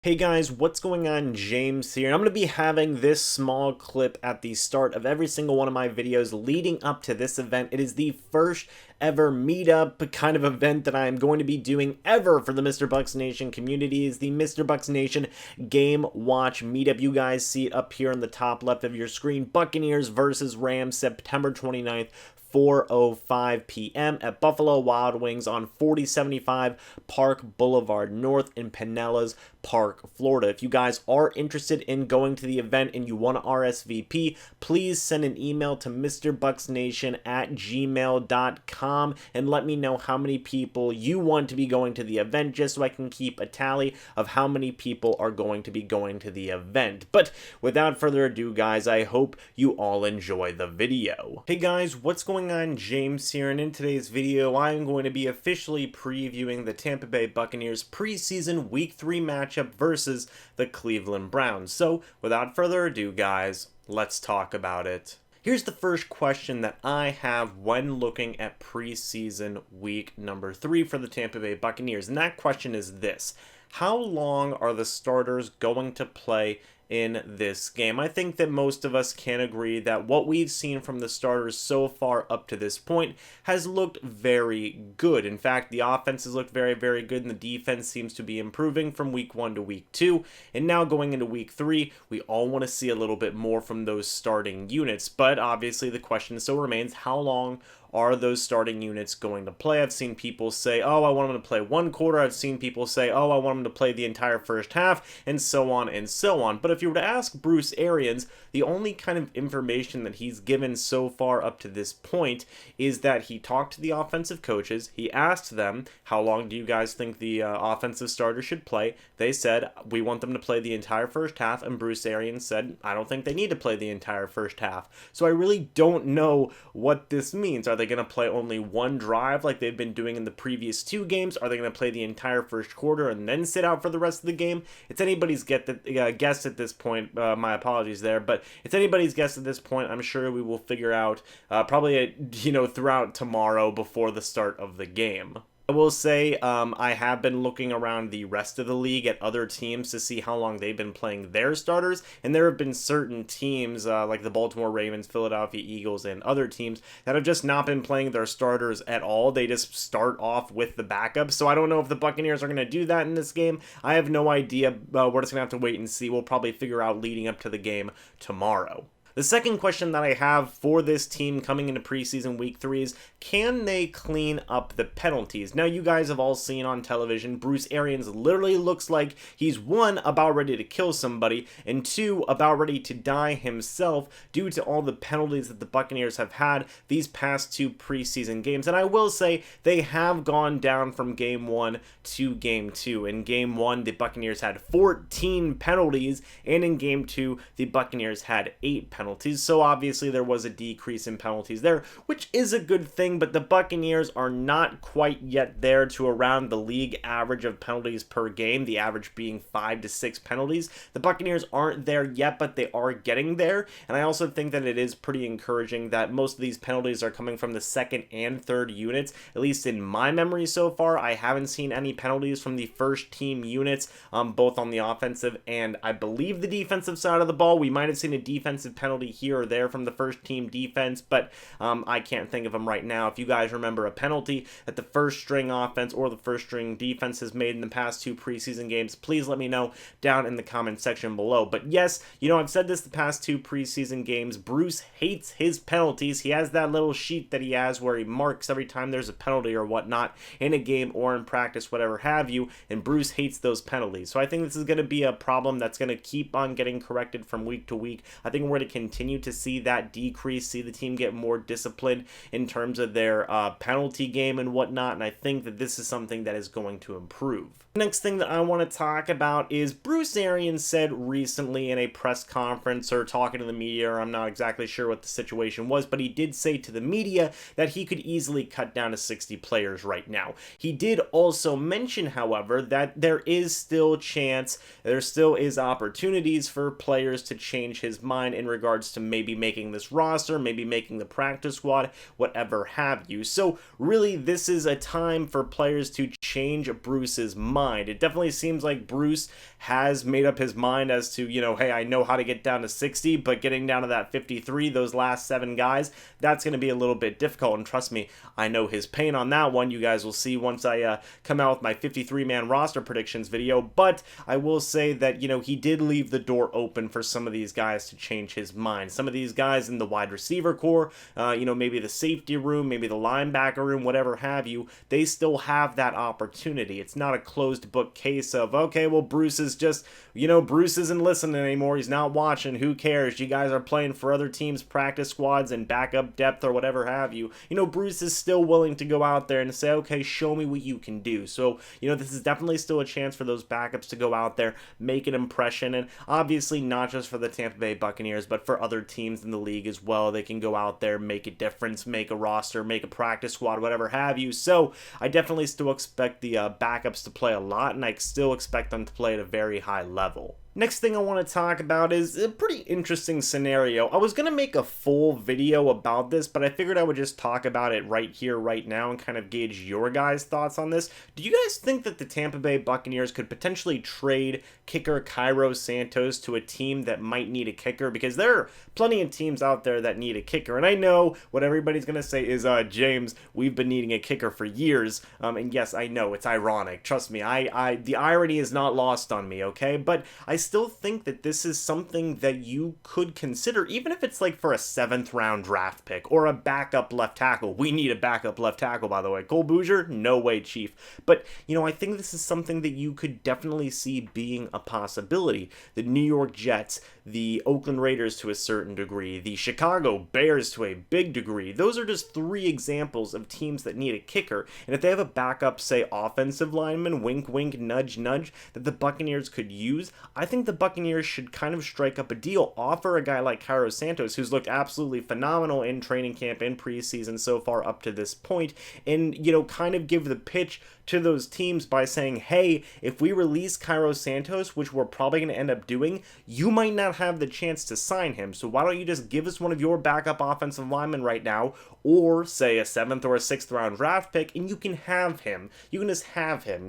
Hey guys, what's going on? James here, and I'm going to be having this small clip at the start of every single one of my videos leading up to this event. It is the first ever meetup kind of event that I am going to be doing ever for the MrBucsNation community. Is the MrBucsNation Game Watch meetup. You guys see it up here on the top left of your screen. Buccaneers versus Rams, September 29th. 4:05 p.m. at Buffalo Wild Wings on 4075 Park Boulevard North in Pinellas Park, Florida. If you guys are interested in going to the event and you want to RSVP, please send an email to MrBucsNation@gmail.com and let me know how many people you want to be going to the event, just so I can keep a tally of how many people are going to be going to the event. But without further ado, guys, I hope you all enjoy the video. Hey guys, what's going on? James here, and in today's video I am going to be officially previewing the Tampa Bay Buccaneers preseason week 3 matchup versus the Cleveland Browns. So without further ado, guys, let's talk about it. Here's the first question that I have when looking at preseason week number 3 for the Tampa Bay Buccaneers, and that question is this: how long are the starters going to play in this game? I think that most of us can agree that what we've seen from the starters so far up to this point has looked very good. In fact, the offense has looked very, very good, and the defense seems to be improving from week 1 to week 2. And now going into week 3, we all want to see a little bit more from those starting units. But obviously the question still remains, how long are those starting units going to play? I've seen people say, oh, I want them to play one quarter. I've seen people say, oh, I want them to play the entire first half, and so on and so on. But if you were to ask Bruce Arians, the only kind of information that he's given so far up to this point is that he talked to the offensive coaches. He asked them, how long do you guys think the offensive starters should play? They said, we want them to play the entire first half, and Bruce Arians said, I don't think they need to play the entire first half. So I really don't know what this means. Are they going to play only one drive like they've been doing in the previous 2 games? Are they going to play the entire first quarter and then sit out for the rest of the game? It's anybody's guess at this point. My apologies there, but it's anybody's guess at this point. I'm sure we will figure out probably throughout tomorrow before the start of the game. I will say I have been looking around the rest of the league at other teams to see how long they've been playing their starters, and there have been certain teams like the Baltimore Ravens, Philadelphia Eagles, and other teams that have just not been playing their starters at all. They just start off with the backups, so I don't know if the Buccaneers are going to do that in this game. I have no idea. We're just going to have to wait and see. We'll probably figure out leading up to the game tomorrow. The second question that I have for this team coming into preseason week 3 is, can they clean up the penalties? Now, you guys have all seen on television, Bruce Arians literally looks like he's 1, about ready to kill somebody, and 2, about ready to die himself due to all the penalties that the Buccaneers have had these past 2 preseason games. And I will say they have gone down from game 1 to game 2. In game 1, the Buccaneers had 14 penalties, and in game 2, the Buccaneers had 8 penalties. So obviously there was a decrease in penalties there, which is a good thing, but the Buccaneers are not quite yet there to around the league average of penalties per game, the average being 5 to 6 penalties. The Buccaneers aren't there yet, but they are getting there, and I also think that it is pretty encouraging that most of these penalties are coming from the second and third units. At least in my memory so far, I haven't seen any penalties from the first team units, both on the offensive and I believe the defensive side of the ball. We might have seen a defensive penalty here or there from the first team defense, but I can't think of them right now. If you guys remember a penalty that the first string offense or the first string defense has made in the past 2 preseason games, please let me know down in the comment section below. But yes, I've said this the past 2 preseason games, Bruce hates his penalties. He has that little sheet that he has where he marks every time there's a penalty or whatnot in a game or in practice, whatever have you, and Bruce hates those penalties. So I think this is going to be a problem that's going to keep on getting corrected from week to week. I think we're going to continue to see that decrease, see the team get more disciplined in terms of their penalty game and whatnot, and I think that this is something that is going to improve. Next thing that I want to talk about is Bruce Arians said recently in a press conference or talking to the media, or I'm not exactly sure what the situation was, but he did say to the media that he could easily cut down to 60 players right now. He did also mention, however, that there is still chance, there still is opportunities for players to change his mind in regards to maybe making this roster, maybe making the practice squad, whatever have you. So really, this is a time for players to change Bruce's mind mind. It definitely seems like Bruce has made up his mind as to, hey, I know how to get down to 60, but getting down to that 53, those last 7 guys, that's going to be a little bit difficult. And trust me, I know his pain on that one. You guys will see once I come out with my 53-man roster predictions video. But I will say that, he did leave the door open for some of these guys to change his mind. Some of these guys in the wide receiver core, maybe the safety room, maybe the linebacker room, whatever have you, they still have that opportunity. It's not a closed book case of, okay, well, Bruce is just, Bruce isn't listening anymore. He's not watching. Who cares? You guys are playing for other teams' practice squads and backup depth or whatever have you. Bruce is still willing to go out there and say, okay, show me what you can do. So, this is definitely still a chance for those backups to go out there, make an impression, and obviously not just for the Tampa Bay Buccaneers, but for other teams in the league as well. They can go out there, make a difference, make a roster, make a practice squad, whatever have you. So I definitely still expect the backups to play a lot, and I still expect them to play at a very high level. Next thing I want to talk about is a pretty interesting scenario. I was going to make a full video about this, but I figured I would just talk about it right here, right now, and kind of gauge your guys' thoughts on this. Do you guys think that the Tampa Bay Buccaneers could potentially trade kicker Cairo Santos to a team that might need a kicker? Because there are plenty of teams out there that need a kicker, and I know what everybody's going to say is, James, we've been needing a kicker for years, and yes, I know, it's ironic. Trust me, the irony is not lost on me, okay? But I still think that this is something that you could consider, even if it's like for a 7th round draft pick or a backup left tackle. We need a backup left tackle, by the way. Cole Bouger? No way, Chief. But, I think this is something that you could definitely see being a possibility. The New York Jets, the Oakland Raiders to a certain degree, the Chicago Bears to a big degree. Those are just 3 examples of teams that need a kicker. And if they have a backup, say, offensive lineman, wink, wink, nudge, nudge, that the Buccaneers could use, I think the Buccaneers should kind of strike up a deal, offer a guy like Cairo Santos, who's looked absolutely phenomenal in training camp and preseason so far up to this point, and, kind of give the pitch to those teams by saying, hey, if we release Cairo Santos, which we're probably going to end up doing, you might not have the chance to sign him. So why don't you just give us one of your backup offensive linemen right now, or say a 7th or a 6th round draft pick, and you can have him. You can just have him,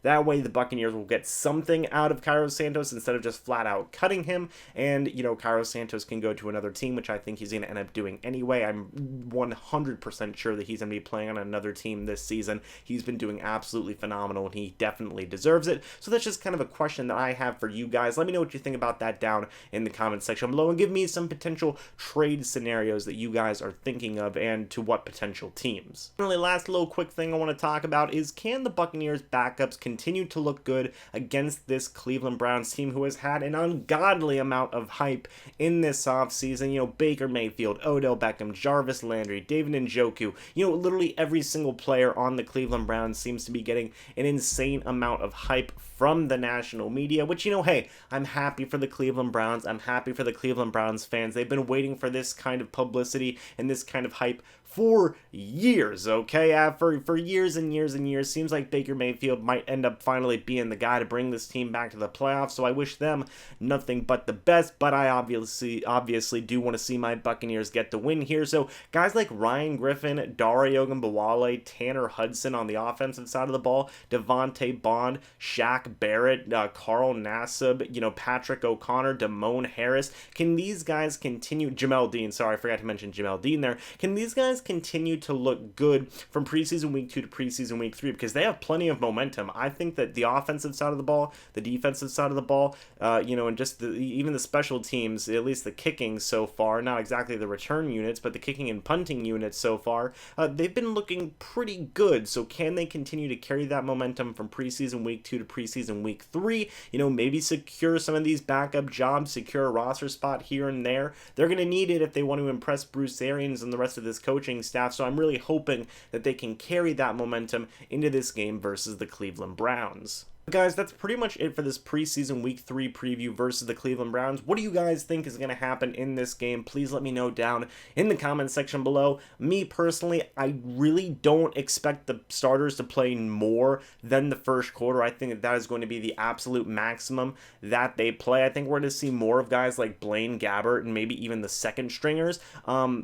That way the Buccaneers will get something out of Cairo Santos instead of just flat out cutting him, and, Cairo Santos can go to another team, which I think he's going to end up doing anyway. I'm 100% sure that he's going to be playing on another team this season. He's been doing absolutely phenomenal, and he definitely deserves it. So that's just kind of a question that I have for you guys. Let me know what you think about that down in the comment section below, and give me some potential trade scenarios that you guys are thinking of, and to what potential teams. Finally, last little quick thing I want to talk about is, can the Buccaneers backups continue to look good against this Cleveland Browns team who has had an ungodly amount of hype in this offseason? Baker Mayfield, Odell Beckham, Jarvis Landry, David Njoku, literally every single player on the Cleveland Browns seems to be getting an insane amount of hype from the national media, which, hey, I'm happy for the Cleveland Browns. I'm happy for the Cleveland Browns fans. They've been waiting for this kind of publicity and this kind of hype for years, okay? For years and years and years. Seems like Baker Mayfield might end up finally being the guy to bring this team back to the playoffs, so I wish them nothing but the best, but I obviously do want to see my Buccaneers get the win here. So guys like Ryan Griffin, Dario Ogunbowale, Tanner Hudson on the offensive side of the ball, Devontae Bond, Shaq Barrett, Carl Nassib, Patrick O'Connor, Damone Harris, can these guys continue, Jamel Dean, sorry, I forgot to mention Jamel Dean there, can these guys continue to look good from preseason week 2 to preseason week 3? Because they have plenty of momentum. I think that the offensive side of the ball, the defensive side of the ball, and just even the special teams, at least the kicking so far, not exactly the return units, but the kicking and punting units so far, they've been looking pretty good. So can they continue to carry that momentum from preseason week 2 to preseason week 3? Maybe secure some of these backup jobs, secure a roster spot here and there. They're going to need it if they want to impress Bruce Arians and the rest of this coaching staff, so I'm really hoping that they can carry that momentum into this game versus the Cleveland Browns. Guys, that's pretty much it for this preseason week 3 preview versus the Cleveland Browns. What do you guys think is going to happen in this game? Please let me know down in the comments section below. Me personally, I really don't expect the starters to play more than the first quarter. I think that is going to be the absolute maximum that they play. I think we're going to see more of guys like Blaine Gabbert and maybe even the second stringers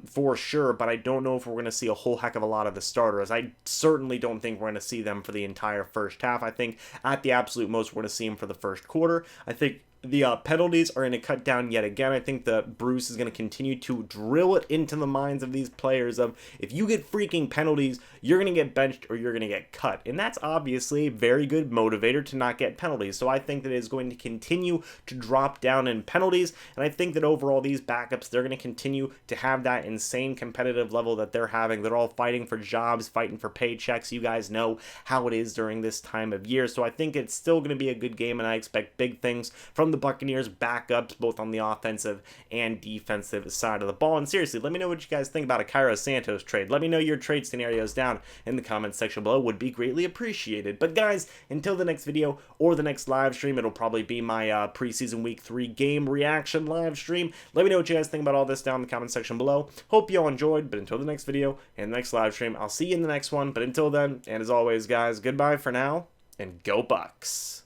for sure, but I don't know if we're going to see a whole heck of a lot of the starters. I certainly don't think we're going to see them for the entire first half. I think at the absolute most we're going to see them for the first quarter. I think the penalties are going to cut down yet again. I think the Bruce is going to continue to drill it into the minds of these players of, if you get freaking penalties, you're going to get benched or you're going to get cut. And that's obviously a very good motivator to not get penalties. So I think that it is going to continue to drop down in penalties. And I think that overall these backups, they're going to continue to have that insane competitive level that they're having. They're all fighting for jobs, fighting for paychecks. You guys know how it is during this time of year. So I think it's still going to be a good game, and I expect big things from the Buccaneers backups, both on the offensive and defensive side of the ball. And seriously, let me know what you guys think about a Cairo Santos trade. Let me know your trade scenarios down in the comments section below. Would be greatly appreciated. But guys, until the next video or the next live stream, it'll probably be my preseason week 3 game reaction live stream. Let me know what you guys think about all this down in the comment section below. Hope you all enjoyed, but until the next video and the next live stream, I'll see you in the next one. But until then, and as always, guys, goodbye for now, and go Bucs.